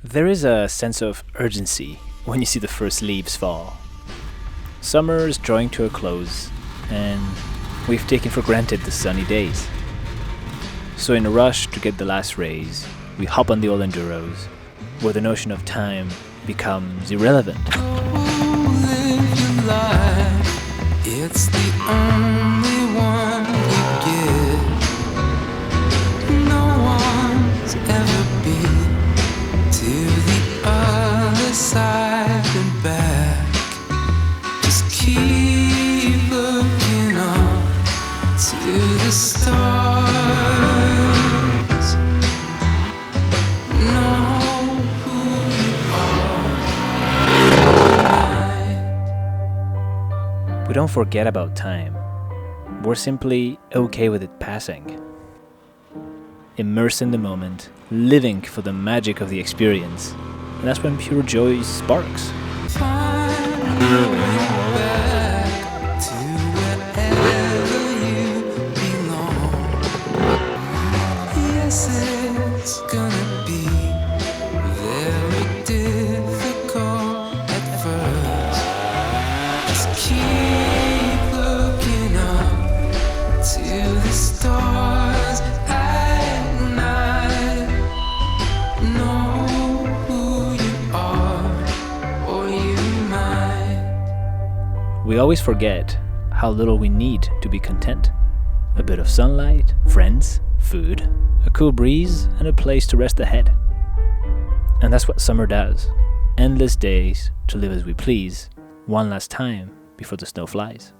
There is a sense of urgency when you see the first leaves fall. Summer is drawing to a close, and we've taken for granted the sunny days. So in a rush to get the last rays, we hop on the old enduros, where the notion of time becomes irrelevant. It's the only one you get. No one's ever been to the other side and back. Just keep looking up to the stars. Know who you are. We don't forget about time. We're simply okay with it passing. Immersed in the moment, living for the magic of the experience. And that's when pure joy sparks. Find your way back to wherever you belong. Yes, it's gonna be very difficult at first. Just keep looking up to the stars at night. Know who you are, or you might. We always forget how little we need to be content. A bit of sunlight, friends, food, a cool breeze, and a place to rest the head. And that's what summer does. Endless days to live as we please, one last time before the snow flies.